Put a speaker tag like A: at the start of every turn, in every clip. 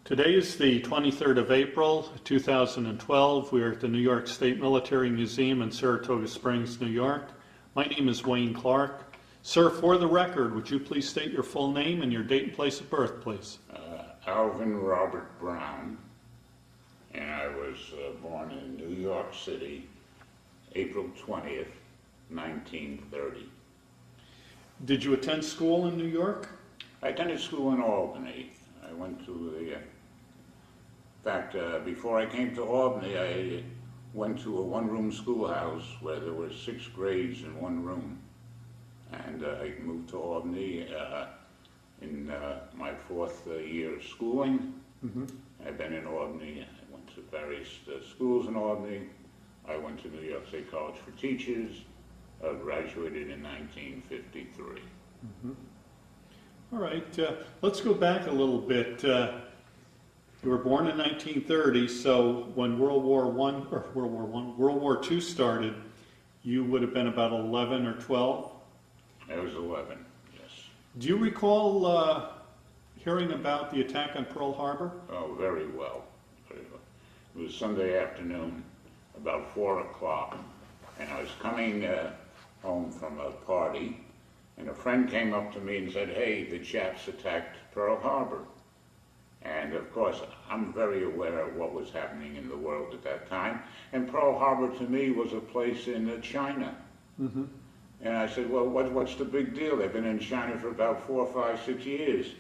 A: Today is the 23rd of April, 2012. We are at the New York State Military Museum in Saratoga Springs, New York. My name is Wayne Clarke. Sir, for the record, would you please state your full name and your date and place of birth, please?
B: Alvin Robert Brown, and I was born in New York City, April 20th, 1930.
A: Did you attend school in New York?
B: I attended school in Albany. I went to the, in fact, before I came to Albany, I went to a one-room schoolhouse where there were 6 grades in one room. And I moved to Albany in my 4th year of schooling. I've been in Albany. I went to various schools in Albany. I went to New York State College for Teachers. Graduated in 1953.
A: All right, let's go back a little bit. You were born in 1930, so when World War II started, you would have been about 11 or 12?
B: I was 11, yes.
A: Do you recall hearing about the attack on Pearl Harbor?
B: Oh, very well. Very well. It was Sunday afternoon, about 4 o'clock, and I was coming home from a party, and a friend came up to me and said, "Hey, the Japs attacked Pearl Harbor." And of course, I'm very aware of what was happening in the world at that time, and Pearl Harbor to me was a place in China. And I said, "Well, what's the big deal? They've been in China for about 4, 5, 6 years."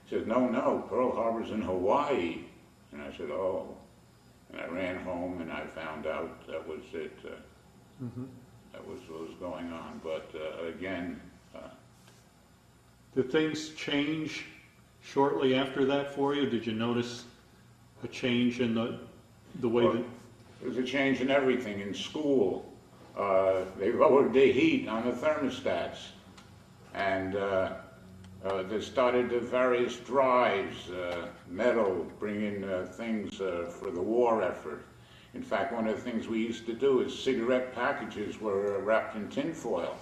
B: He said, "No, Pearl Harbor's in Hawaii." And I said, "Oh." And I ran home and I found out that was it. That was what was going on. But again...
A: Did things change shortly after that for you? Did you notice a change in the way that...
B: There was a change in everything. In school, they lowered the heat on the thermostats. And they started the various drives, metal, bringing things for the war effort. In fact, one of the things we used to do is cigarette packages were wrapped in tin foil.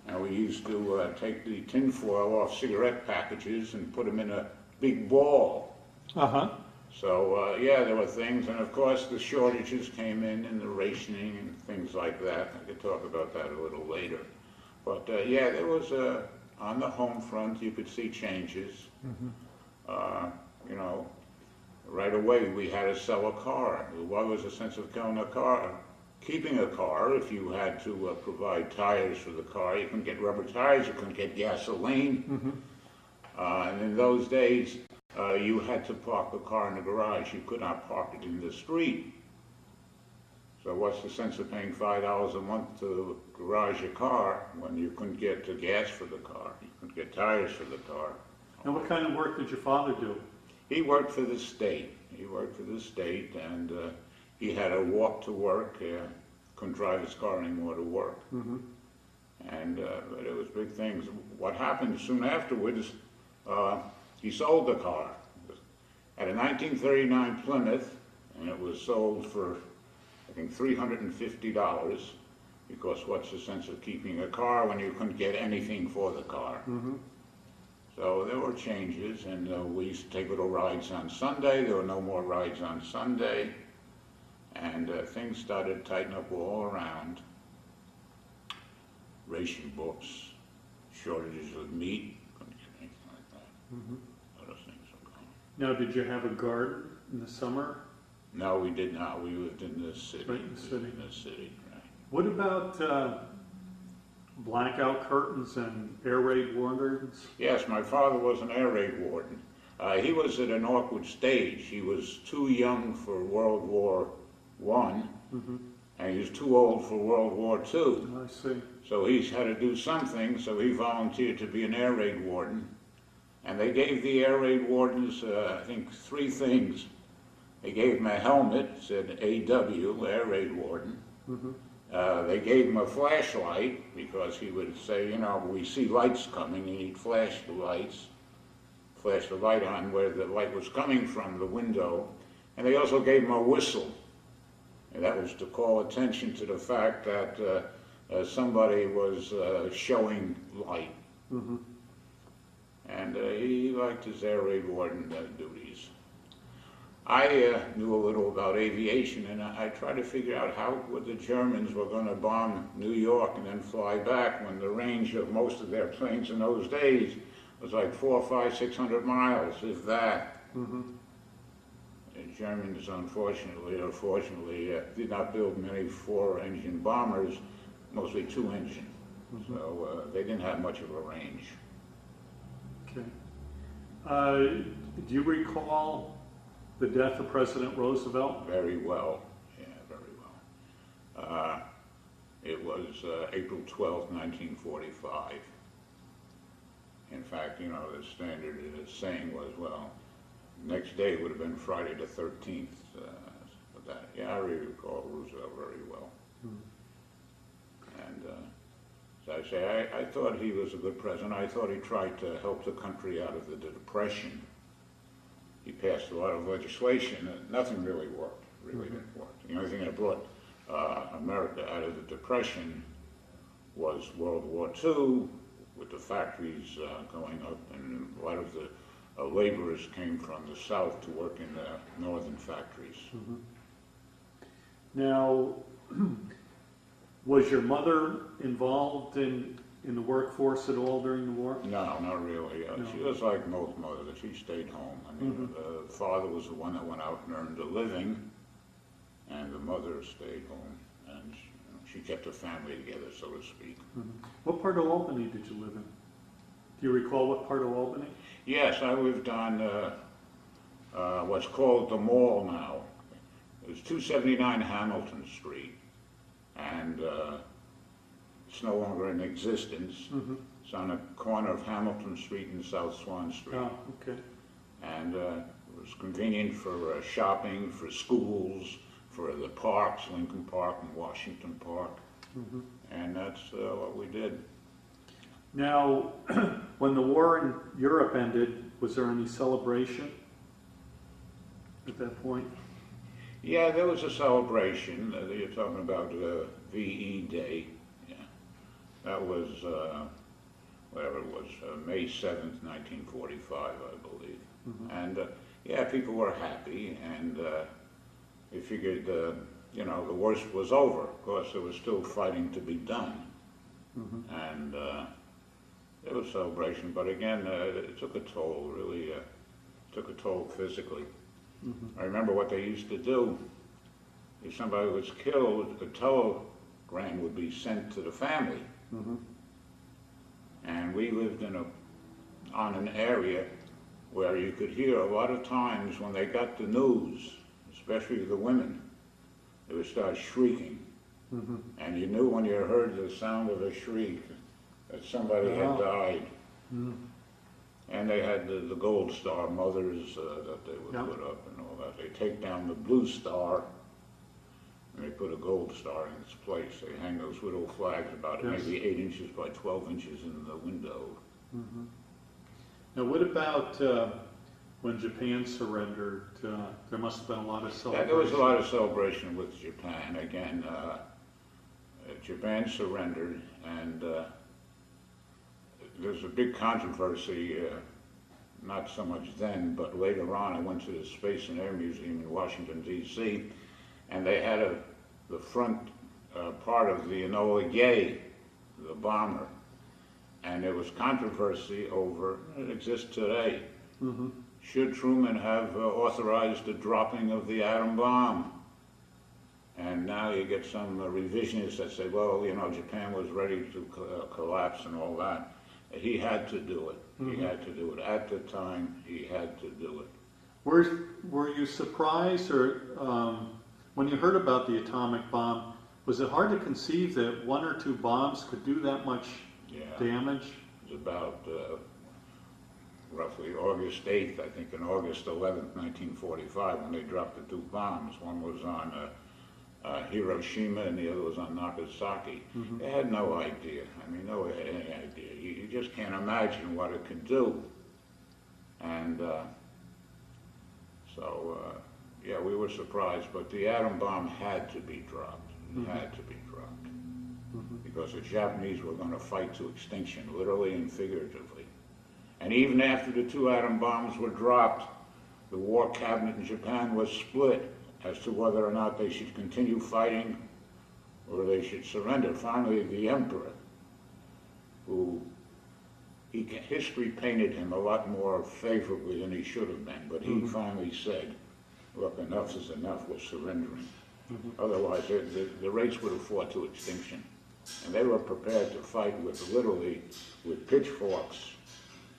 B: And we used to take the tin foil off cigarette packages and put them in a big ball. So, yeah, there were things, and of course the shortages came in and the rationing and things like that. I could talk about that a little later. But, yeah, there was, on the home front, you could see changes. You know, right away we had to sell a car. What was the sense of keeping a car if you had to provide tires for the car? You couldn't get rubber tires, you couldn't get gasoline. And in those days, you had to park the car in the garage. You could not park it in the street. So what's the sense of paying $5 a month to garage a car when you couldn't get gas for the car? You couldn't get tires for the car.
A: And what kind of work did your father do?
B: He worked for the state. He worked for the state, and he had to walk to work. Couldn't drive his car anymore to work. And but it was big things. What happened soon afterwards, he sold the car. At a 1939 Plymouth, and it was sold for, I think, $350, because what's the sense of keeping a car when you couldn't get anything for the car? So there were changes, and we used to take little rides on Sunday. There were no more rides on Sunday. And things started to tighten up all around. Ration books, shortages of meat, couldn't get anything like that. Other things were gone.
A: Now, did you have a garden in the summer?
B: No, we did not. We lived in the city.
A: Right in the city.
B: In the city, right.
A: What about blackout curtains and air raid wardens?
B: Yes, my father was an air raid warden. He was at an awkward stage. He was too young for World War I, and he was too old for World War II.
A: I see.
B: So he's had to do something, so he volunteered to be an air raid warden. And they gave the air raid wardens, I think, 3 things. They gave him a helmet, said AW, air raid warden. They gave him a flashlight, because he would say, you know, we see lights coming, and he'd flash the light on where the light was coming from, the window. And they also gave him a whistle. And that was to call attention to the fact that somebody was showing light. And he liked his air raid warden duties. I knew a little about aviation, and I tried to figure out how the Germans were going to bomb New York and then fly back when the range of most of their planes in those days was like 400, 500, 600 miles, if that.
A: Mm-hmm.
B: The Germans, unfortunately or fortunately, did not build many 4-engine bombers, mostly 2-engine.
A: Mm-hmm.
B: So they didn't have much of a range.
A: Okay. Do you recall the death of President Roosevelt?
B: Very well, yeah, very well. It was April 12th, 1945. In fact, you know, the standard saying was, well, next day would have been Friday the 13th. But that, yeah, I really recall Roosevelt very well. And as I say, I thought he was a good president. I thought he tried to help the country out of the Depression. He passed a lot of legislation, and nothing really worked, didn't work. The only thing that brought America out of the Depression was World War II, with the factories going up, and a lot of the laborers came from the South to work in the northern factories.
A: Mm-hmm. Now, was your mother involved in the workforce at all during the war?
B: No, not really.
A: No.
B: She was like most mothers. She stayed home. I mean, the father was the one that went out and earned a living, and the mother stayed home, and she kept the family together, so to speak.
A: Mm-hmm. What part of Albany did you live in? Do you recall what part of Albany?
B: Yes, I lived on what's called the Mall now. It was 279 Hamilton Street, and it's no longer in existence.
A: Mm-hmm.
B: It's on the corner of Hamilton Street and South Swan Street.
A: Oh, okay.
B: And it was convenient for shopping, for schools, for the parks, Lincoln Park and Washington Park.
A: Mm-hmm.
B: And that's what we did.
A: Now, when the war in Europe ended, was there any celebration at that point?
B: Yeah, there was a celebration. You're talking about VE Day. Yeah. That was, whatever it was, May 7th, 1945, I believe. Mm-hmm. And, yeah, people were happy, and they figured, you know, the worst was over. Of course, there was still fighting to be done. Mm-hmm. And there was celebration, but again, it took a toll, really took a toll physically. Mm-hmm. I remember what they used to do. If somebody was killed, a telegram would be sent to the family. Mm-hmm. And we lived on an area where you could hear a lot of times when they got the news, especially the women, they would start shrieking. Mm-hmm. And you knew when you heard the sound of a shriek that somebody had died. Mm-hmm. And they had the gold star mothers that they would put up and all that. They take down the blue star and they put a gold star in its place. They hang those little flags about maybe 8 inches by 12 inches in the window.
A: Mm-hmm. Now, what about when Japan surrendered? There must have been a lot of celebration.
B: There was a lot of celebration with Japan. Again, Japan surrendered, and there's a big controversy, not so much then, but later on. I went to the Space and Air Museum in Washington, D.C., and they had the front part of the Enola Gay, the bomber, and there was controversy over, it exists today, mm-hmm. Should Truman have authorized the dropping of the atom bomb? And now you get some revisionists that say, well, you know, Japan was ready to collapse and all that. He had to do it. Mm-hmm. He had to do it. At the time, he had to do it.
A: Were you surprised, or when you heard about the atomic bomb, was it hard to conceive that 1 or 2 bombs could do that much damage?
B: It was about roughly August 8th, I think, and August 11th, 1945, when they dropped the 2 bombs. One was on Hiroshima and the other was on Nagasaki. Mm-hmm. They had no idea. I mean, no one had any idea. You just can't imagine what it could do. And yeah, we were surprised, but the atom bomb had to be dropped. It mm-hmm. had to be dropped. Mm-hmm. Because the Japanese were going to fight to extinction, literally and figuratively. And even after the 2 atom bombs were dropped, the war cabinet in Japan was split as to whether or not they should continue fighting or they should surrender. Finally, the emperor, who history painted him a lot more favorably than he should have been, but he finally said, look, enough is enough, we're surrendering. Otherwise, the race would have fought to extinction. And they were prepared to fight literally with pitchforks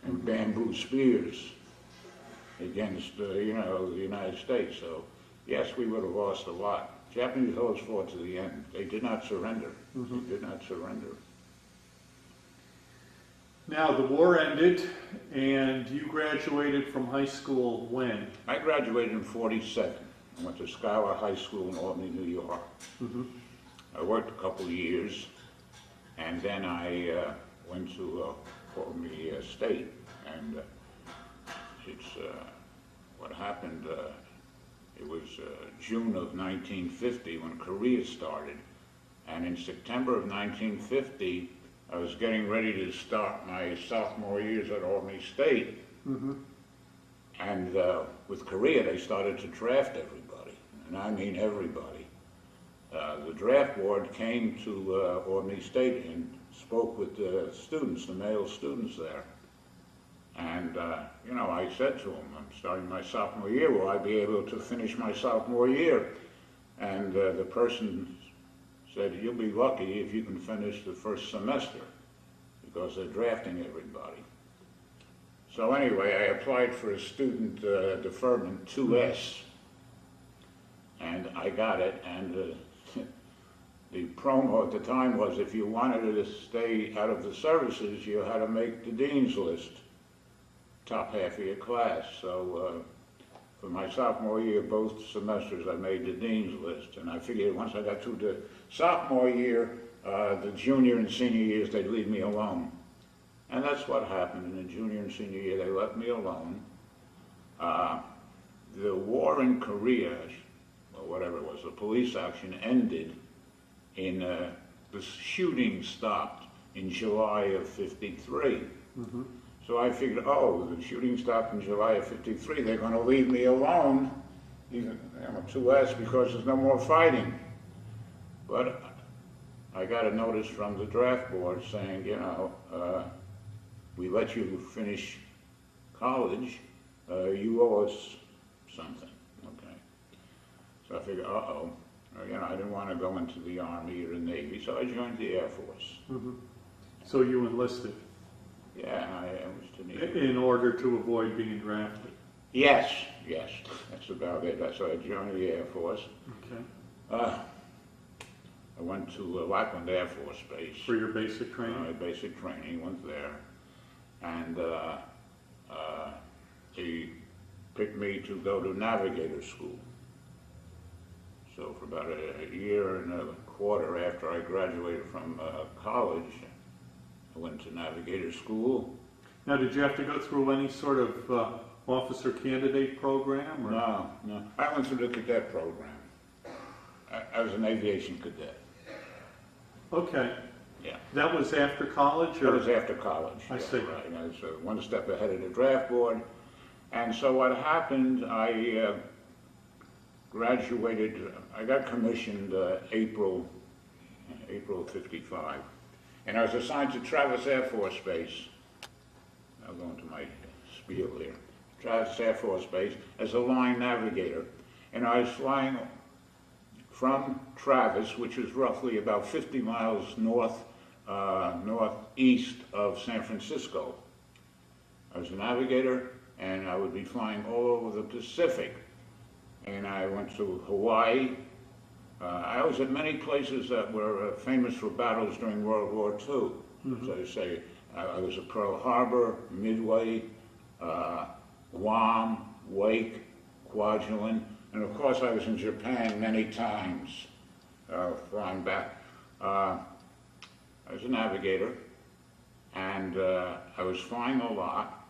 B: and bamboo spears against, the United States. So, yes, we would have lost a lot. Japanese always fought to the end. They did not surrender. They did not surrender.
A: Now, the war ended, and you graduated from high school when?
B: I graduated in '47. I went to Schuyler High School in Albany, New York. I worked a couple of years, and then I went to Albany State. And it's what happened. It was June of 1950 when Korea started, and in September of 1950. I was getting ready to start my sophomore years at Albany State. And with Korea, they started to draft everybody, and I mean everybody. The draft board came to Albany State and spoke with the students, the male students there. And, I said to them, I'm starting my sophomore year, will I be able to finish my sophomore year? And the person said, you'll be lucky if you can finish the first semester, because they're drafting everybody. So anyway, I applied for a student deferment 2S, and I got it, and the promo at the time was if you wanted to stay out of the services, you had to make the dean's list, top half of your class. So for my sophomore year, both semesters, I made the dean's list, and I figured once I got through the sophomore year, the junior and senior years, they'd leave me alone. And that's what happened. In the junior and senior year, they left me alone. The war in Korea, or whatever it was, the police action ended in, the shooting stopped in July of '53. So I figured, oh, the shooting stopped in July of '53, they're going to leave me alone, even I'm a 2S, because there's no more fighting. But I got a notice from the draft board saying, we let you finish college, you owe us something, okay? So I figured, I didn't want to go into the Army or the Navy, so I joined the Air Force.
A: So you enlisted?
B: Yeah, I was to Navy.
A: In order to avoid being drafted?
B: Yes, that's about it. So I joined the Air Force.
A: Okay.
B: I went to Lackland Air Force Base.
A: For your basic training?
B: Basic training, went there. And he picked me to go to navigator school. So for about a year and a quarter after I graduated from college, I went to navigator school.
A: Now, did you have to go through any sort of officer candidate program? Or?
B: No. I went through the cadet program. I was an aviation cadet.
A: Okay.
B: Yeah.
A: That was after college? Or?
B: That was after college.
A: I see.
B: Right. I was one step ahead of the draft board. And so what happened, I graduated, I got commissioned April of '55. And I was assigned to Travis Air Force Base. I'll go into my spiel here. Travis Air Force Base as a line navigator. And I was flying from Travis, which is roughly about 50 miles northeast of San Francisco. I was a navigator, and I would be flying all over the Pacific. And I went to Hawaii. I was at many places that were famous for battles during World War II. So I say, I was at Pearl Harbor, Midway, Guam, Wake, Kwajalein, and of course I was in Japan many times, flying back. I was a navigator, and I was flying a lot.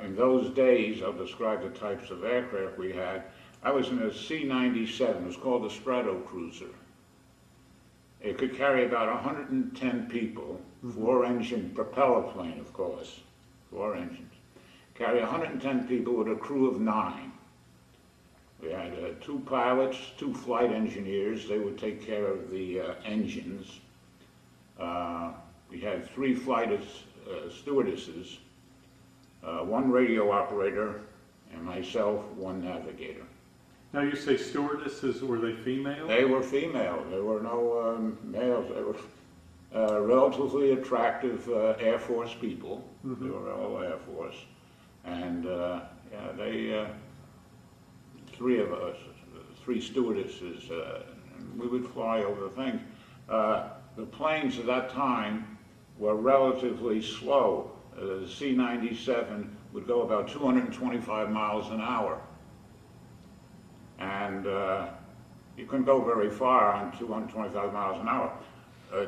B: In those days, I'll describe the types of aircraft we had. I was in a C-97, it was called a Stratocruiser. It could carry about 110 people, 4-engine propeller plane, of course, 4 engines. carry 110 people with a crew of 9. We had 2 pilots, 2 flight engineers. They would take care of the engines. We had 3 flight stewardesses, 1 radio operator, and myself, 1 navigator.
A: Now you say stewardesses, were they female?
B: They were female. There were no males. They were relatively attractive Air Force people. Mm-hmm. They were all Air Force. And yeah, they, 3 of us, 3 stewardesses, we would fly over the things. The planes at that time were relatively slow. The C-97 would go about 225 miles an hour. And you couldn't go very far on 225 miles an hour.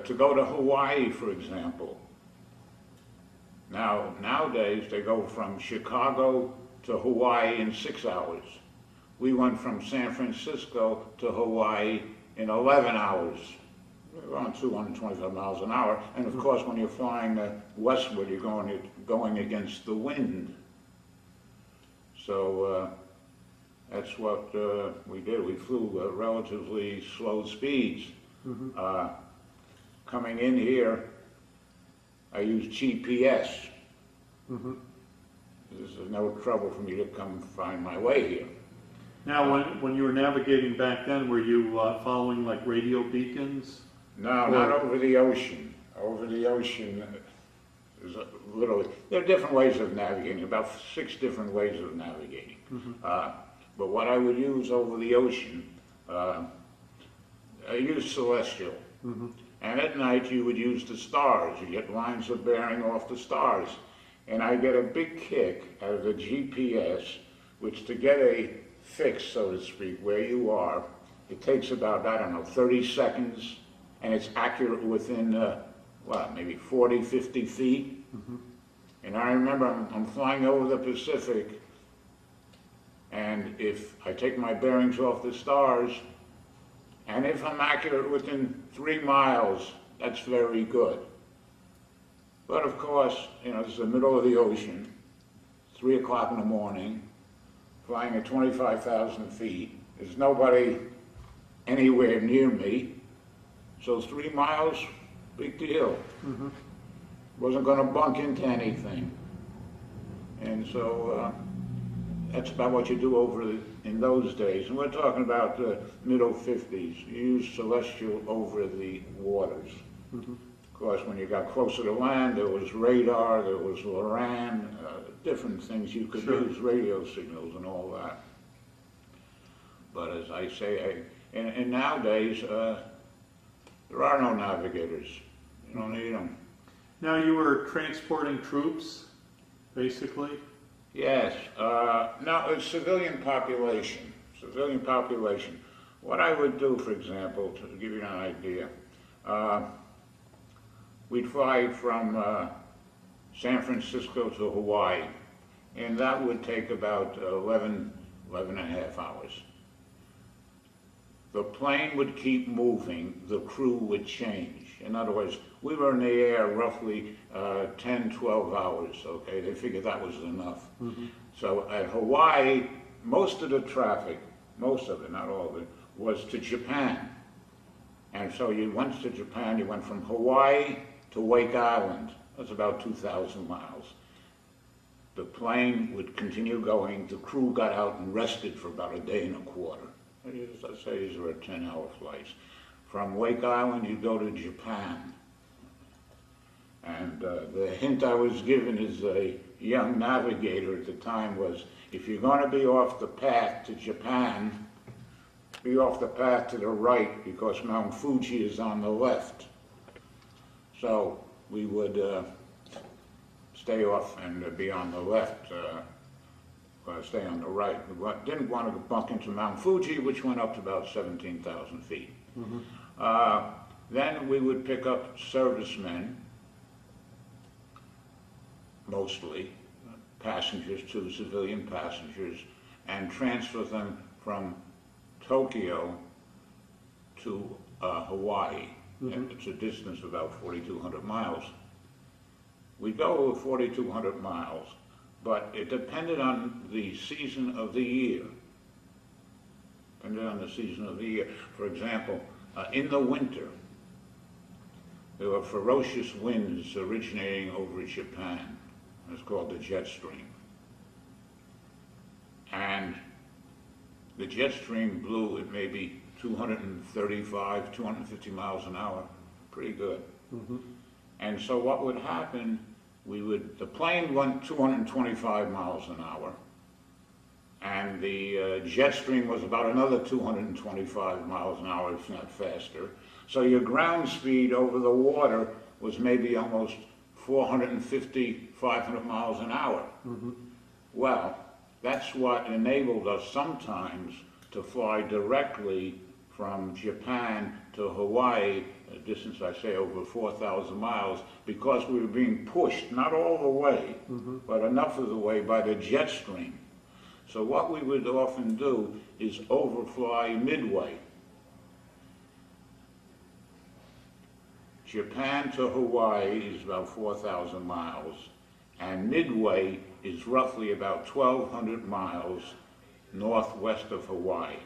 B: To go to Hawaii, for example, nowadays they go from Chicago to Hawaii in 6 hours. We went from San Francisco to Hawaii in 11 hours. We're on 225 miles an hour, and of course when you're flying westward, you're going against the wind. So that's what we did. We flew relatively slow speeds. Mm-hmm. Coming in here, I used GPS. Mm-hmm. This is no trouble for me to come find my way here.
A: Now, when you were navigating back then, were you following like radio beacons?
B: No, not over the ocean. Over the ocean, there are different ways of navigating, about 6 different ways of navigating. Mm-hmm. But what I would use over the ocean, I used celestial. Mm-hmm. And at night you would use the stars. You get lines of bearing off the stars. And I get a big kick out of the GPS, which to get a fix, so to speak, where you are, it takes about, I don't know, 30 seconds, and it's accurate within, maybe 40, 50 feet. Mm-hmm. And I remember I'm flying over the Pacific, and if I take my bearings off the stars, and if I'm accurate within 3 miles, that's very good. But of course, this is the middle of the ocean, 3 o'clock in the morning, flying at 25,000 feet. There's nobody anywhere near me. So 3 miles, big deal. Mm-hmm. Wasn't going to bump into anything. And so that's about what you do in those days. And we're talking about the middle 50s. You use celestial over the waters. Mm-hmm. Of course, when you got closer to land, there was radar, there was Loran, different things you could use, radio signals and all that. But as I say, and nowadays, there are no navigators. You don't need them.
A: Now you were transporting troops, basically?
B: Yes. No, it's civilian population. Civilian population. What I would do, for example, to give you an idea, we'd fly from San Francisco to Hawaii, and that would take about 11 and a half hours. The plane would keep moving, the crew would change. In other words, we were in the air roughly 10, 12 hours, okay? They figured that was enough. Mm-hmm. So at Hawaii, most of the traffic, most of it, not all of it, was to Japan. And so you went to Japan, you went from Hawaii to Wake Island. That's about 2,000 miles. The plane would continue going, the crew got out and rested for about a day and a quarter. Let's say these were 10-hour flights. From Wake Island, you go to Japan. And the hint I was given as a young navigator at the time was, if you're going to be off the path to Japan, be off the path to the right, because Mount Fuji is on the left. So we would stay off and be on the left. Stay on the right. We didn't want to bump into Mount Fuji, which went up to about 17,000 feet. Mm-hmm. Then we would pick up servicemen, mostly, passengers too, civilian passengers, and transfer them from Tokyo to Hawaii. Mm-hmm. It's a distance of about 4,200 miles. We go over 4,200 miles. but it depended on the season of the year. Depended on the season of the year. For example, in the winter, there were ferocious winds originating over Japan. It's called the jet stream. And the jet stream blew at maybe 235, 250 miles an hour. Pretty good. Mm-hmm. And so what would happen, the plane went 225 miles an hour, and the jet stream was about another 225 miles an hour, if not faster. So your ground speed over the water was maybe almost 450, 500 miles an hour. Mm-hmm. Well, that's what enabled us sometimes to fly directly from Japan to Hawaii, a distance I say over 4,000 miles, because we were being pushed, not all the way, but enough of the way by the jet stream. So what we would often do is overfly Midway. Japan to Hawaii is about 4,000 miles, and Midway is roughly about 1,200 miles northwest of Hawaii.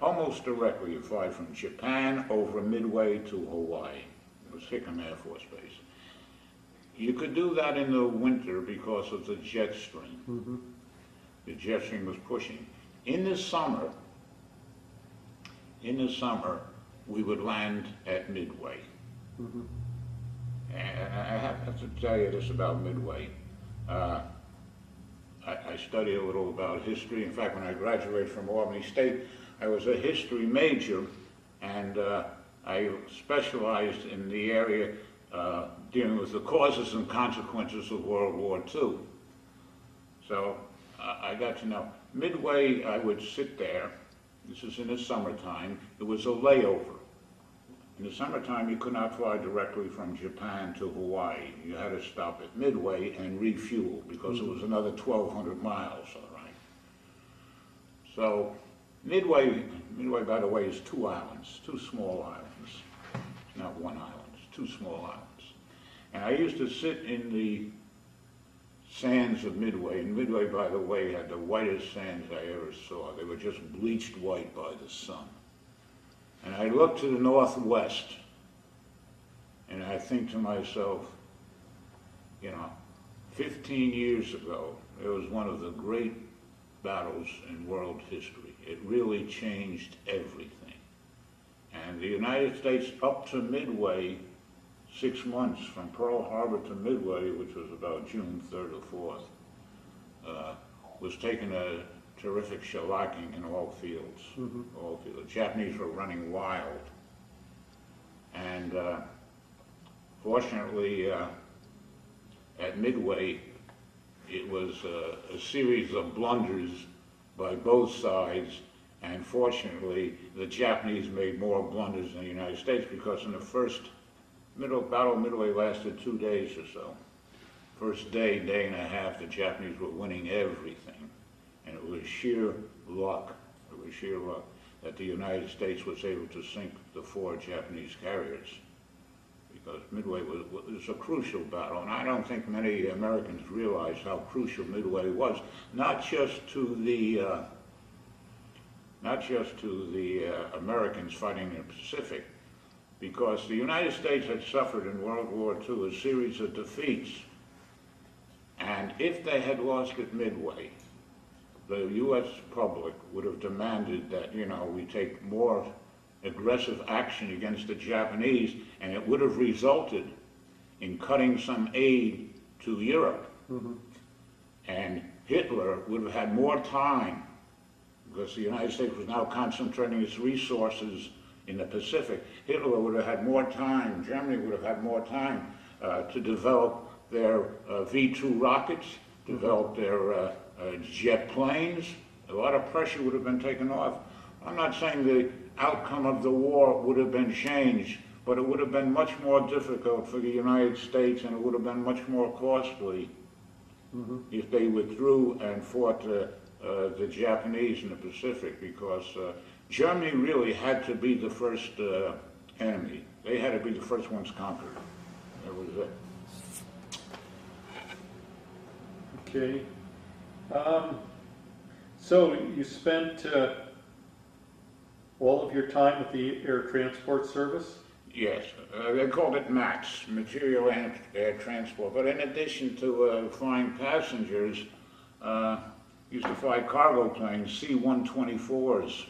B: Almost directly, you fly from Japan over Midway to Hawaii. It was Hickam Air Force Base. You could do that in the winter because of the jet stream. Mm-hmm. The jet stream was pushing. In the summer, we would land at Midway. Mm-hmm. And I have to tell you this about Midway. I studied a little about history. In fact, when I graduated from Albany State, I was a history major, and I specialized in the area dealing with the causes and consequences of World War II. So I got to know. Midway, I would sit there. This is in the summertime. It was a layover. In the summertime, you could not fly directly from Japan to Hawaii. You had to stop at Midway and refuel because it was another 1,200 miles, all right? So Midway, by the way, is 2 islands, 2 small islands. It's not 1 island, it's 2 small islands. And I used to sit in the sands of Midway, and Midway, by the way, had the whitest sands I ever saw. They were just bleached white by the sun. And I look to the northwest, and I think to myself, 15 years ago, it was one of the great battles in world history. It really changed everything. And the United States up to Midway, 6 months from Pearl Harbor to Midway, which was about June 3rd or 4th, was taking a terrific shellacking in all fields. Mm-hmm. All fields. The Japanese were running wild. And fortunately, at Midway, it was a series of blunders by both sides, and fortunately, the Japanese made more blunders than the United States, because in the first battle, Midway lasted 2 days or so. First day, day and a half, the Japanese were winning everything. And it was sheer luck, that the United States was able to sink the 4 Japanese carriers, because Midway was a crucial battle, and I don't think many Americans realize how crucial Midway was, not just to the Americans fighting in the Pacific, because the United States had suffered in World War II a series of defeats, and if they had lost at Midway, the U.S. public would have demanded that, we take more aggressive action against the Japanese, and it would have resulted in cutting some aid to Europe. Mm-hmm. And Hitler would have had more time, because the United States was now concentrating its resources in the Pacific. Hitler would have had more time, Germany would have had more time to develop their V-2 rockets, develop their jet planes. A lot of pressure would have been taken off. I'm not saying the outcome of the war would have been changed, but it would have been much more difficult for the United States, and it would have been much more costly if they withdrew and fought the Japanese in the Pacific, because Germany really had to be the first enemy. They had to be the first ones conquered. That was it.
A: Okay. So you spent all of your time with the Air Transport Service?
B: Yes, they called it MATS, Material and Air Transport. But in addition to flying passengers, used to fly cargo planes, C-124s,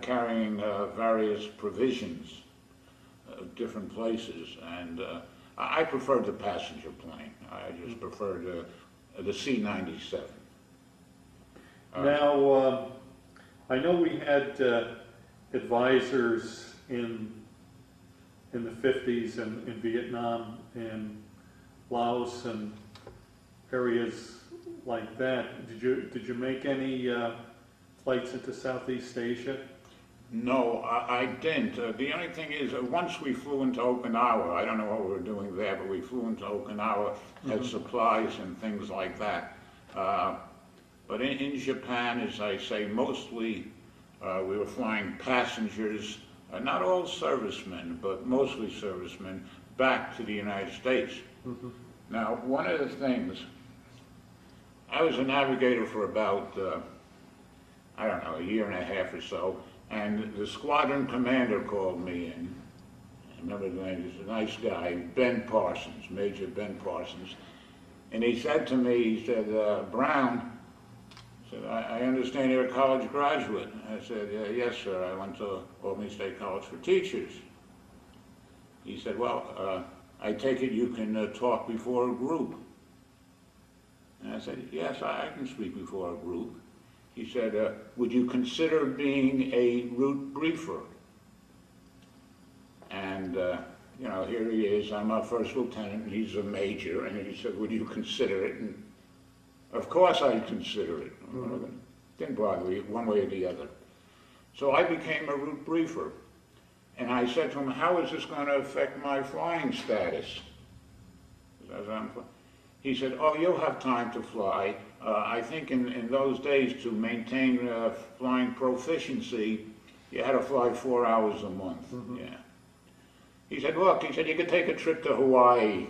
B: carrying various provisions, different places. And I preferred the passenger plane. I just preferred the C-97.
A: Now, I know we had advisors in the 50s in Vietnam and Laos and areas like that. Did you make any flights into Southeast Asia?
B: No, I didn't. The only thing is, once we flew into Okinawa, I don't know what we were doing there, but we flew into Okinawa, had supplies and things like that. But in Japan, as I say, mostly we were flying passengers, not all servicemen, but mostly servicemen, back to the United States. Now, one of the things, I was a navigator for about, I don't know, a year and a half or so, and the squadron commander called me in. I remember the name, he's a nice guy, Ben Parsons, Major Ben Parsons. And he said to me, he said, Brown, I understand you're a college graduate. I said, yes, sir. I went to Albany State College for Teachers. He said, well, I take it you can talk before a group. And I said, yes, I can speak before a group. He said, would you consider being a route briefer? And, you know, here he is. I'm a first lieutenant, and he's a major. And he said, would you consider it? And of course I'd consider it. Didn't bother me one way or the other. So I became a route briefer. And I said to him, how is this going to affect my flying status? He said, oh, you'll have time to fly. I think in those days, to maintain flying proficiency, you had to fly 4 hours a month. Yeah. He said, look, he said, you could take a trip to Hawaii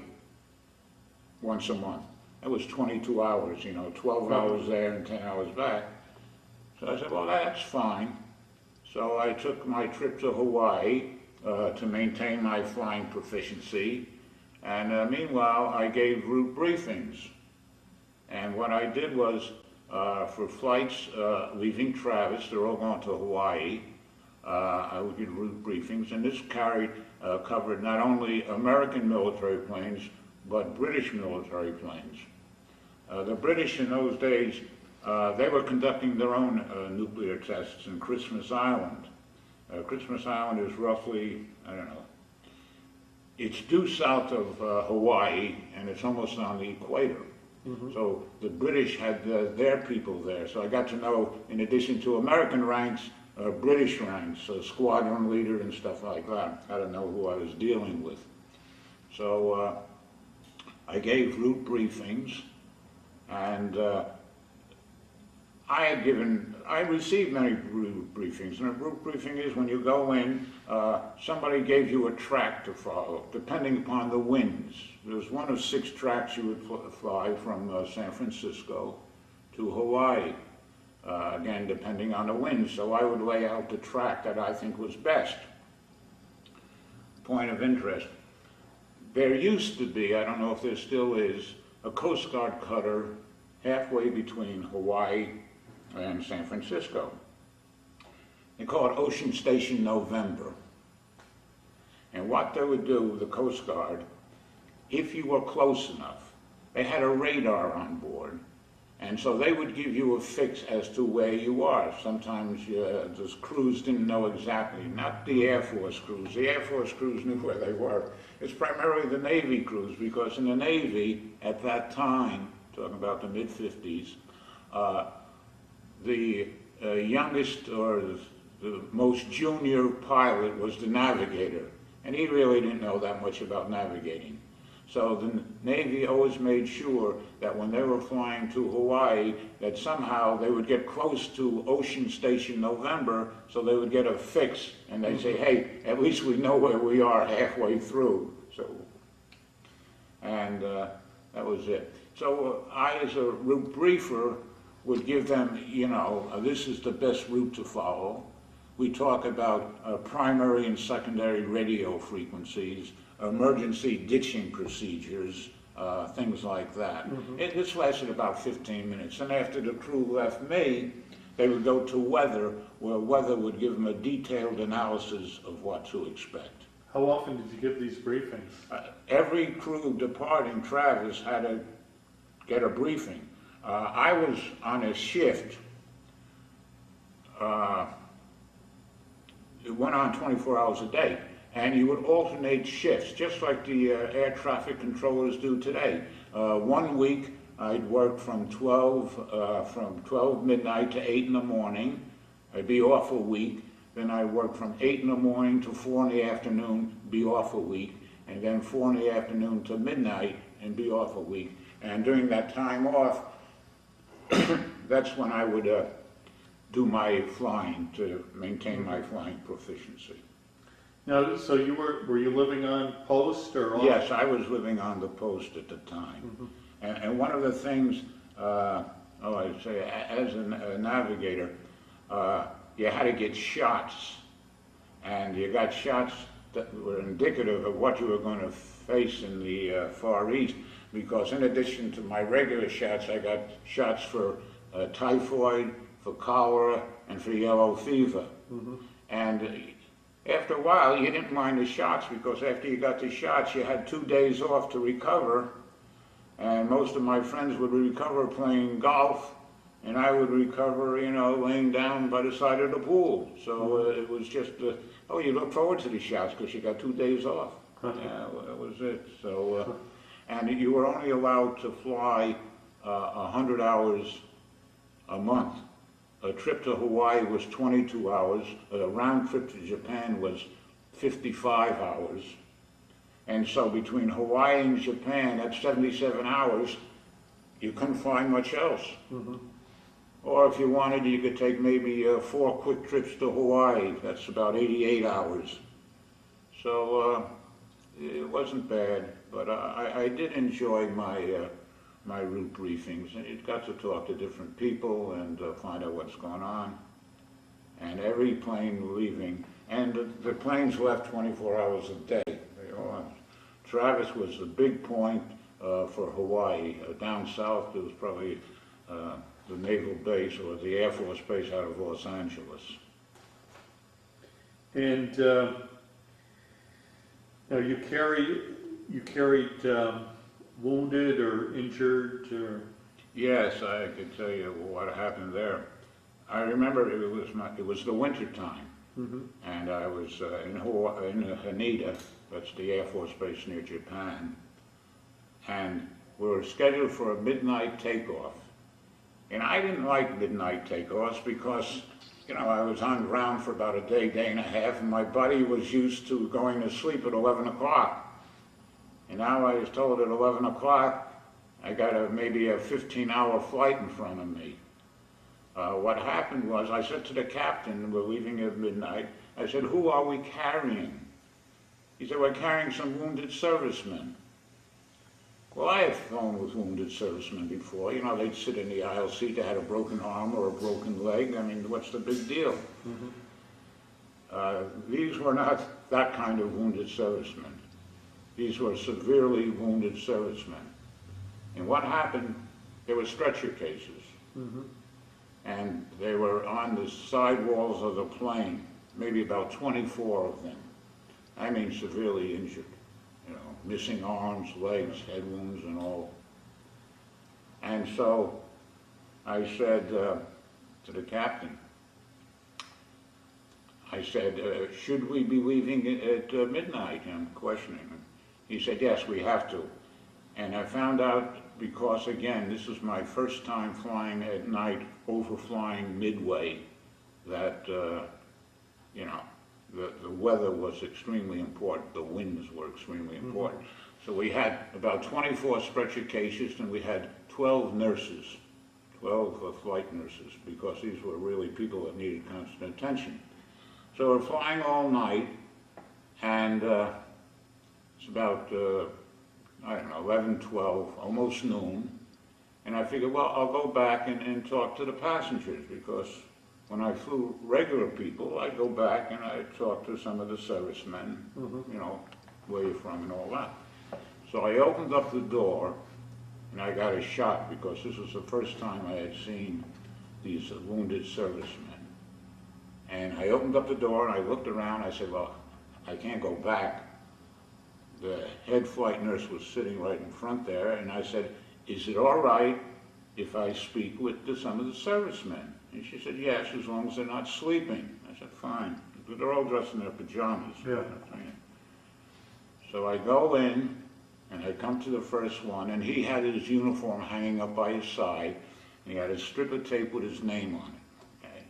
B: once a month. That was 22 hours, you know, 12 hours there and 10 hours back. So I said, well, that's fine. So I took my trip to Hawaii to maintain my flying proficiency. And meanwhile, I gave route briefings. And what I did was, for flights leaving Travis, they're all going to Hawaii, I would give route briefings. And this covered not only American military planes, but British military planes. The British in those days, they were conducting their own nuclear tests in Christmas Island. Christmas Island is roughly, I don't know, it's due south of Hawaii, and it's almost on the equator. So the British had their people there. So I got to know, in addition to American ranks, British ranks, squadron leader and stuff like that. I don't know who I was dealing with. So I gave route briefings, and I received many route briefings. And a route briefing is when you go in, somebody gave you a track to follow, depending upon the winds. There's one of 6 tracks you would fly from San Francisco to Hawaii, again, depending on the wind. So I would lay out the track that I think was best. Point of interest. There used to be, I don't know if there still is, a Coast Guard cutter halfway between Hawaii and San Francisco. They call it Ocean Station November. And what they would do, the Coast Guard, if you were close enough, they had a radar on board, and so they would give you a fix as to where you are. Sometimes the crews didn't know exactly, not the Air Force crews. The Air Force crews knew where they were. It's primarily the Navy crews, because in the Navy, at that time, talking about the mid-50s, the youngest or the most junior pilot was the navigator, and he really didn't know that much about navigating. So the Navy always made sure that when they were flying to Hawaii, that somehow they would get close to Ocean Station November, so they would get a fix, and they'd say, hey, at least we know where we are halfway through. So, and That was it. So I, as a route briefer, would give them, you know, this is the best route to follow. We talk about primary and secondary radio frequencies, emergency ditching procedures, things like that. This lasted about 15 minutes. And after the crew left me, they would go to weather, where weather would give them a detailed analysis of what to expect.
A: How often did you give these briefings?
B: Every crew departing Travis had to get a briefing. I was on a shift. It went on 24 hours a day, and you would alternate shifts, just like the air traffic controllers do today. 1 week, I'd work from 12 midnight to 8 in the morning. I'd be off a week. Then I'd work from 8 in the morning to 4 in the afternoon, be off a week, and then 4 in the afternoon to midnight and be off a week. And during that time off, that's when I would do my flying to maintain my flying proficiency.
A: Now, so were you living on post or off?
B: Yes, I was living on the post at the time. And one of the things, I'd say, as a navigator, you had to get shots, and you got shots that were indicative of what you were going to face in the Far East, because in addition to my regular shots, I got shots for typhoid, for cholera, and for yellow fever. And after a while, you didn't mind the shots, because after you got the shots, you had 2 days off to recover, and most of my friends would recover playing golf, and I would recover, you know, laying down by the side of the pool. So it was just, oh, you look forward to the shots because you got 2 days off. Yeah, that was it. So, and you were only allowed to fly 100 hours a month. A trip to Hawaii was 22 hours. A round trip to Japan was 55 hours. And so between Hawaii and Japan, at 77 hours, you couldn't fly much else. Or if you wanted, you could take maybe 4 quick trips to Hawaii. That's about 88 hours. So it wasn't bad, but I did enjoy my route briefings. And you got to talk to different people and find out what's going on. And every plane leaving, and the planes left 24 hours a day. They all left. Travis was the big point for Hawaii. Down south, there was probably the Naval base or the Air Force base out of Los Angeles.
A: And now you carried wounded or injured or?
B: Yes, I could tell you what happened there. I remember it was the winter time, and I was in Haneda, that's the Air Force base near Japan, and we were scheduled for a midnight takeoff. And I didn't like midnight takeoffs because, you know, I was on ground for about a day, day and a half, and my body was used to going to sleep at 11 o'clock. And now I was told at 11 o'clock, I got maybe a 15-hour flight in front of me. What happened was, I said to the captain, we're leaving at midnight, I said, who are we carrying? He said, we're carrying some wounded servicemen. Well, I have flown with wounded servicemen before. You know, they'd sit in the aisle seat, they had a broken arm or a broken leg. I mean, what's the big deal? These were not that kind of wounded servicemen. These were severely wounded servicemen. And what happened, there were stretcher cases. And they were on the side walls of the plane, maybe about 24 of them. I mean, severely injured. You know, missing arms, legs, head wounds, and all. And so I said to the captain, I said, should we be leaving at midnight? I'm questioning him. He said, yes, we have to. And I found out, because again, this is my first time flying at night, overflying Midway, that, you know, the weather was extremely important. The winds were extremely important. So we had about 24 stretcher cases, and we had 12 nurses, 12 flight nurses, because these were really people that needed constant attention. So we're flying all night, and it's about I don't know, 11, 12, almost noon. And I figured, well, I'll go back and talk to the passengers, because when I flew regular people, I'd go back and I'd talk to some of the servicemen, you know, where you're from and all that. So I opened up the door, and I got a shock, because this was the first time I had seen these wounded servicemen. And I opened up the door, and I looked around, I said, well, I can't go back. The head flight nurse was sitting right in front there, and I said, is it all right if I speak with some of the servicemen? And she said, yes, as long as they're not sleeping. I said, fine. But they're all dressed in their pajamas.
A: Yeah.
B: So I go in, and I come to the first one, and he had his uniform hanging up by his side, and he had a strip of tape with his name on it. Okay?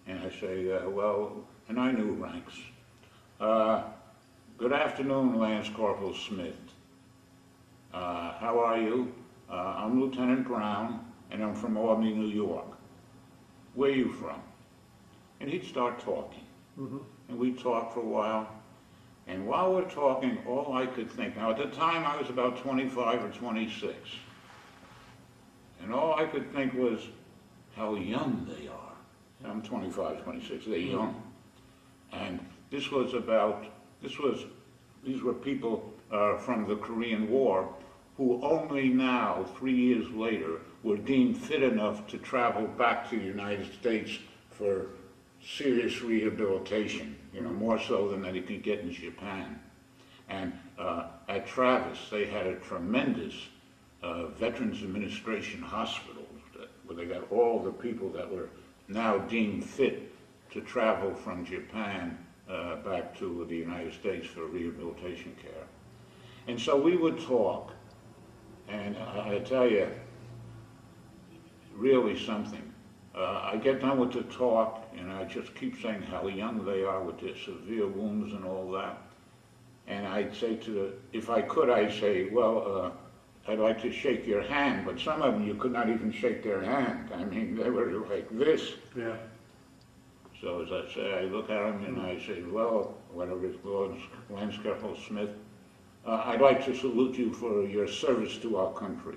B: And I say, well, and I knew ranks. Good afternoon, Lance Corporal Smith. How are you? I'm Lieutenant Brown, and I'm from Albany, New York. Where are you from? And he'd start talking. And we'd talk for a while. And while we're talking, all I could think, now at the time I was about 25 or 26, and all I could think was how young they are. I'm 25, 26, they're young. And these were people from the Korean War who only now, 3 years later, were deemed fit enough to travel back to the United States for serious rehabilitation, you know, more so than that he could get in Japan. And at Travis, they had a tremendous Veterans Administration hospital where they got all the people that were now deemed fit to travel from Japan back to the United States for rehabilitation care. And so we would talk, and I tell you, really something. I get done with the talk, and I just keep saying how young they are with their severe wounds and all that. And I'd say if I could, I'd say, well, I'd like to shake your hand, but some of them you could not even shake their hand. I mean, they were like this. Yeah. So as I say, I look at him and I say, well, whatever it was, Lance Corporal Smith, I'd like to salute you for your service to our country.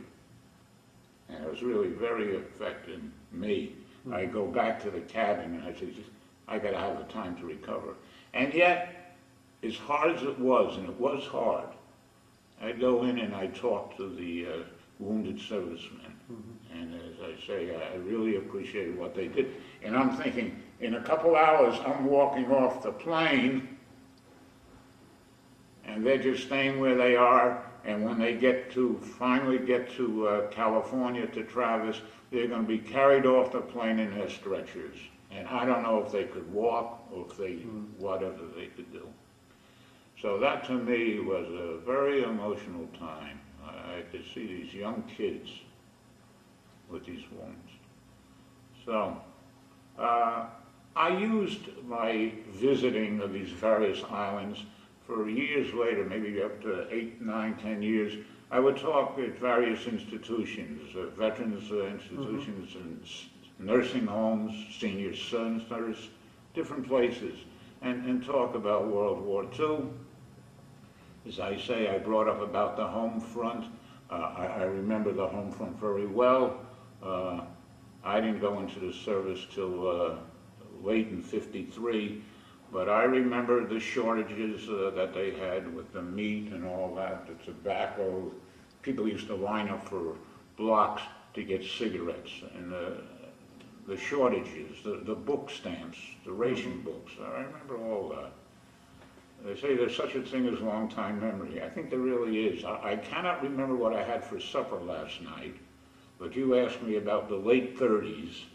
B: And it was really very affecting me. I go back to the cabin and I say, I got to have the time to recover. And yet, as hard as it was, and it was hard, I'd go in and I'd talk to the wounded servicemen. And as I say, I really appreciated what they did. And I'm thinking, in a couple hours, I'm walking off the plane, and they're just staying where they are. And when they finally get to California, to Travis, they're going to be carried off the plane in their stretchers. And I don't know if they could walk or if they, whatever they could do. So that to me was a very emotional time. I could see these young kids with these wounds. So I used my visiting of these various islands for years later, maybe up to 8, 9, 10 years. I would talk at various institutions, veterans institutions and nursing homes, senior centers, different places, and talk about World War II. As I say, I brought up about the home front. I remember the home front very well. I didn't go into the service till late in '53, but I remember the shortages that they had with the meat and all that, the tobacco. People used to line up for blocks to get cigarettes, and the shortages, the book stamps, the ration books. I remember all that. They say there's such a thing as long-time memory. I think there really is. I cannot remember what I had for supper last night, but you asked me about the late 30s.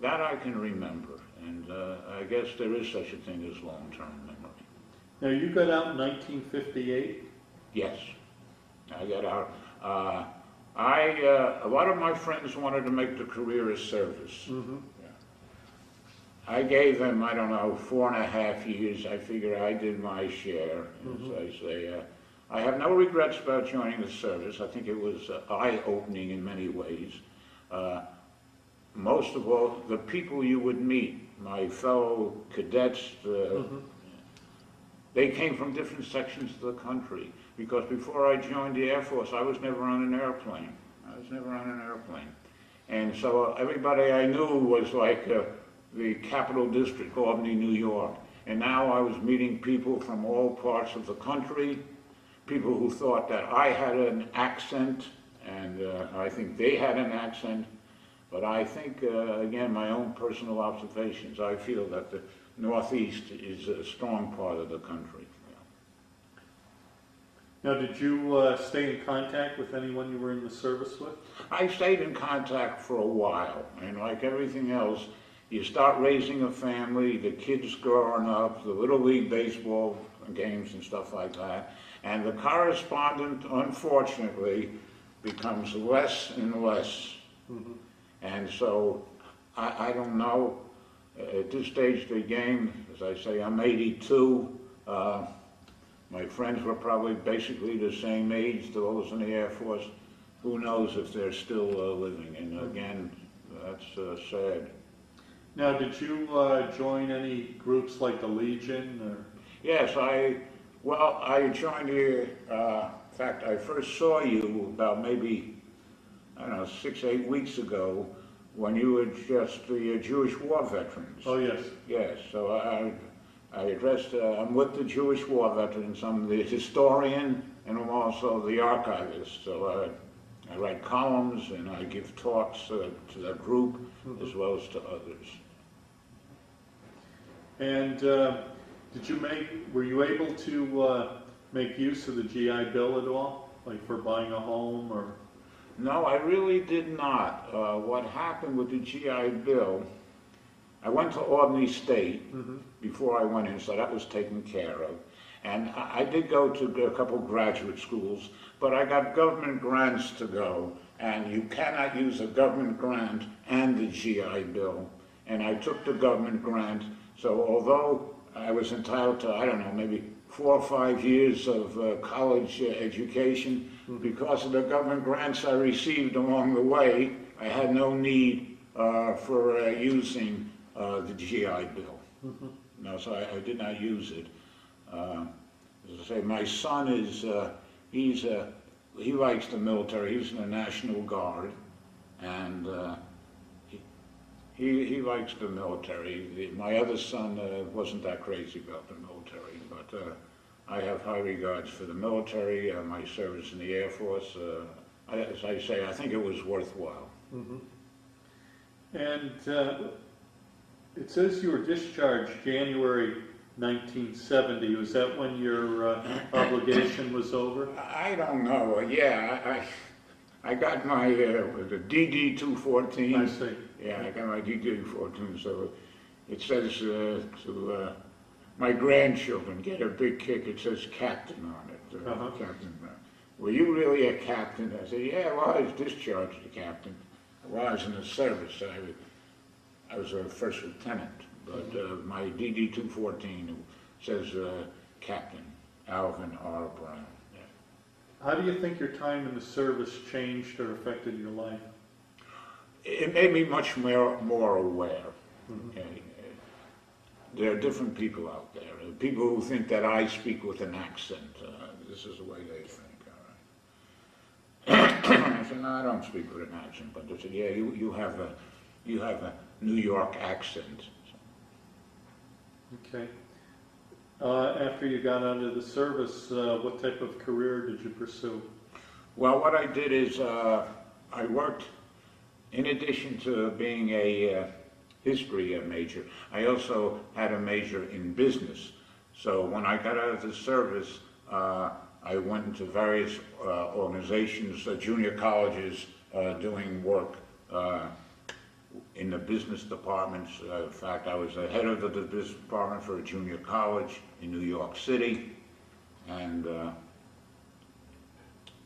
B: That I can remember, and I guess there is such a thing as long-term memory.
A: Now, you got out in 1958?
B: Yes, I got out. A lot of my friends wanted to make the career of service. I gave them, I don't know, 4.5 years. I figure I did my share. As I say, I have no regrets about joining the service. I think it was eye-opening in many ways. Most of all, the people you would meet, my fellow cadets, they came from different sections of the country. because before I joined the Air Force, I was never on an airplane. And so everybody I knew was like the Capital District, Albany, New York. And now I was meeting people from all parts of the country, people who thought that I had an accent, and I think they had an accent. But I think, again, my own personal observations, I feel that the Northeast is a strong part of the country.
A: Now, did you stay in contact with anyone you were in the service with?
B: I stayed in contact for a while, and like everything else, you start raising a family, the kids growing up, the Little League baseball games and stuff like that, and the correspondent, unfortunately, becomes less and less. Mm-hmm. And so, I don't know, at this stage of the game, as I say, I'm 82, my friends were probably basically the same age to those in the Air Force. Who knows if they're still living, and again, that's sad.
A: Now, did you join any groups like the Legion? Or?
B: Yes, I joined here, in fact, I first saw you about maybe, I don't know, 6, 8 weeks ago, when you were just the Jewish war veterans.
A: Oh, yes.
B: Yes, so I addressed, I'm with the Jewish war veterans, I'm the historian, and I'm also the archivist, so I write columns and I give talks to that group, mm-hmm. as well as to others.
A: And were you able to make use of the GI Bill at all, like for buying a home or?
B: No, I really did not. What happened with the GI Bill, I went to Albany State mm-hmm. before I went in, so that was taken care of. And I did go to a couple graduate schools, but I got government grants to go, and you cannot use a government grant and the GI Bill. And I took the government grant, so although I was entitled to, I don't know, maybe 4 or 5 years of college education, mm-hmm. because of the government grants I received along the way, I had no need for using the GI Bill. Mm-hmm. No, so I did not use it. As I say, my son is, he likes the military. He's in the National Guard, and he likes the military. My other son wasn't that crazy about the military, but I have high regards for the military, my service in the Air Force. As I say, I think it was worthwhile.
A: Mm-hmm. And it says you were discharged January 1970. Was that when your obligation was over?
B: I don't know. Yeah, I got my the DD-214.
A: I see.
B: Yeah, I got my DD-214. So it says to my grandchildren get a big kick. It says captain on it.
A: Uh-huh.
B: Captain. Were you really a captain? I said, yeah. Well, I was discharged a captain. While I was in the service, I was a first lieutenant. But my DD-214 says Captain Alvin R. Brown. Yeah.
A: How do you think your time in the service changed or affected your life?
B: It made me much more aware. Mm-hmm. Okay? There are different people out there. People who think that I speak with an accent. This is the way they think. All right. I said, no, I don't speak with an accent. But they said, yeah, you have a New York accent.
A: Okay. After you got out of the service, what type of career did you pursue?
B: Well, what I did is I worked, in addition to being a history major, I also had a major in business. So when I got out of the service, I went into various organizations, junior colleges, doing work in the business departments. In fact, I was the head of the business department for a junior college in New York City. And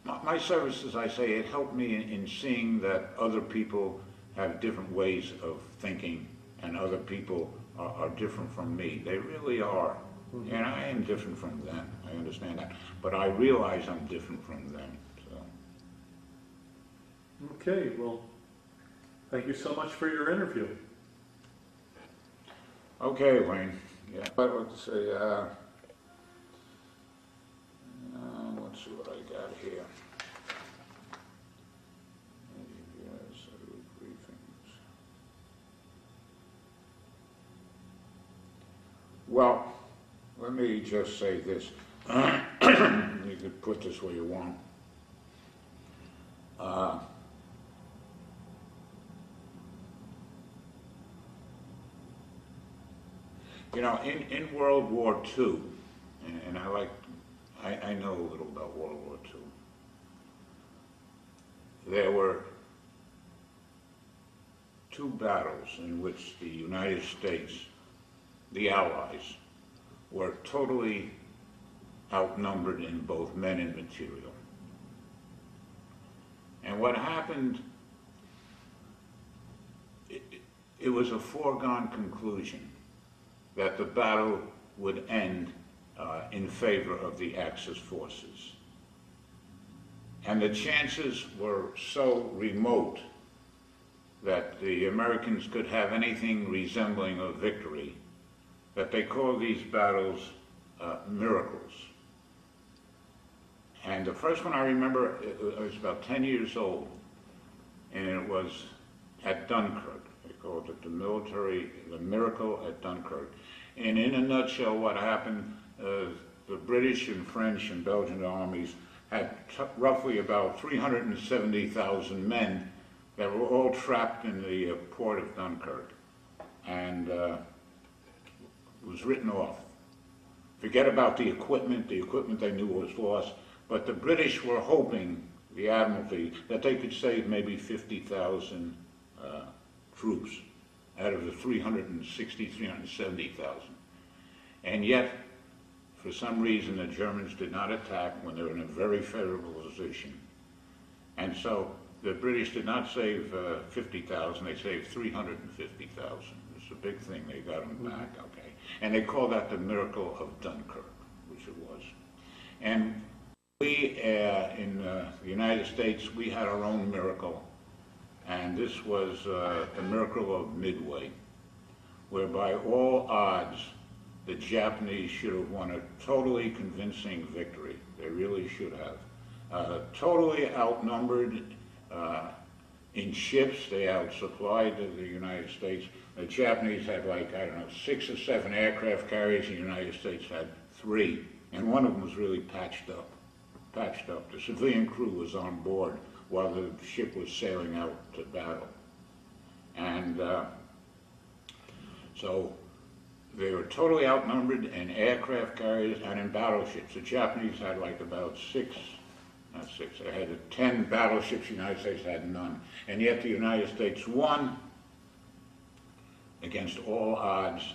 B: my service, as I say, it helped me in seeing that other people have different ways of thinking, and other people are different from me. They really are. Mm-hmm. And I am different from them. I understand that. But I realize I'm different from them. So.
A: Okay, well, thank you so much for your interview.
B: Okay, Wayne. Yeah. Let's see. Let's see. Well, let me just say this. You could put this where you want. You know, in World War II, and I know a little about World War II, there were two battles in which the United States, the Allies, were totally outnumbered in both men and material. And what happened, it was a foregone conclusion that the battle would end in favor of the Axis forces. And the chances were so remote that the Americans could have anything resembling a victory that they called these battles miracles. And the first one I remember, I was about 10 years old, and it was at Dunkirk. They called it the miracle at Dunkirk. And in a nutshell, what happened, the British and French and Belgian armies had roughly about 370,000 men that were all trapped in the port of Dunkirk. And it was written off. Forget about the equipment they knew was lost, but the British were hoping, the Admiralty, that they could save maybe 50,000 troops out of the 370,000. And yet, for some reason, the Germans did not attack when they were in a very favorable position. And so the British did not save 50,000, they saved 350,000. It's a big thing, they got them back, okay. And they called that the miracle of Dunkirk, which it was. And we, in the United States, we had our own miracle, and this was the miracle of Midway, whereby all odds, the Japanese should have won a totally convincing victory. They really should have. Totally outnumbered in ships, they outsupplied the United States. The Japanese had like, I don't know, 6 or 7 aircraft carriers, and the United States had 3. And one of them was really patched up. The civilian crew was on board while the ship was sailing out to battle. And so they were totally outnumbered in aircraft carriers and in battleships. The Japanese had like about 6, not 6, they had 10 battleships, the United States had none. And yet the United States won against all odds.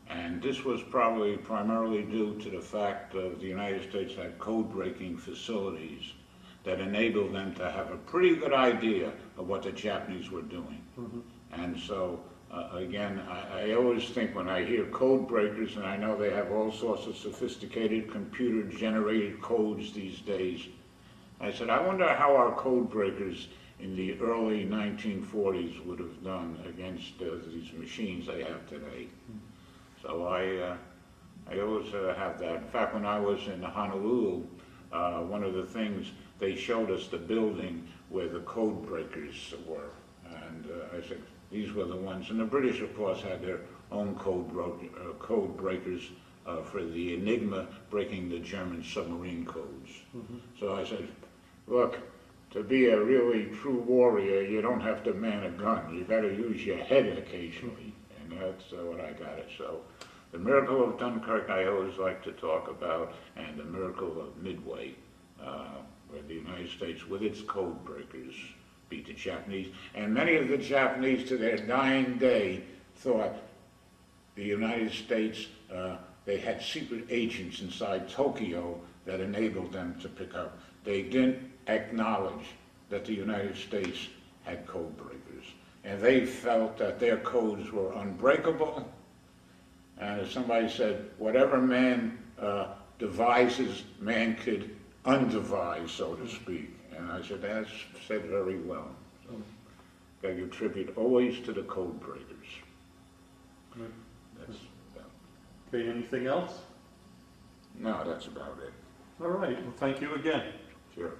B: And this was probably primarily due to the fact that the United States had code-breaking facilities that enabled them to have a pretty good idea of what the Japanese were doing. Mm-hmm. And so, again, I always think when I hear code breakers, and I know they have all sorts of sophisticated computer-generated codes these days, I said, I wonder how our code breakers in the early 1940s would have done against these machines they have today. Mm-hmm. So I always have that. In fact, when I was in Honolulu, one of the things, they showed us the building where the code breakers were. And I said, these were the ones. And the British, of course, had their own code breakers for the Enigma breaking the German submarine codes. Mm-hmm. So I said, look, to be a really true warrior, you don't have to man a gun. You got to use your head occasionally. And that's what I got it. So the miracle of Dunkirk I always like to talk about, and the miracle of Midway, where the United States, with its code breakers, beat the Japanese. And many of the Japanese, to their dying day, thought the United States, they had secret agents inside Tokyo that enabled them to pick up. They didn't acknowledge that the United States had code breakers. And they felt that their codes were unbreakable. And as somebody said, whatever man devises, man could undevise, so to speak. And I said, that's said very well. So, I give tribute always to the code breakers.
A: Right.
B: That's
A: okay, anything else?
B: No, that's about it.
A: All right, well, thank you again.
B: Sure.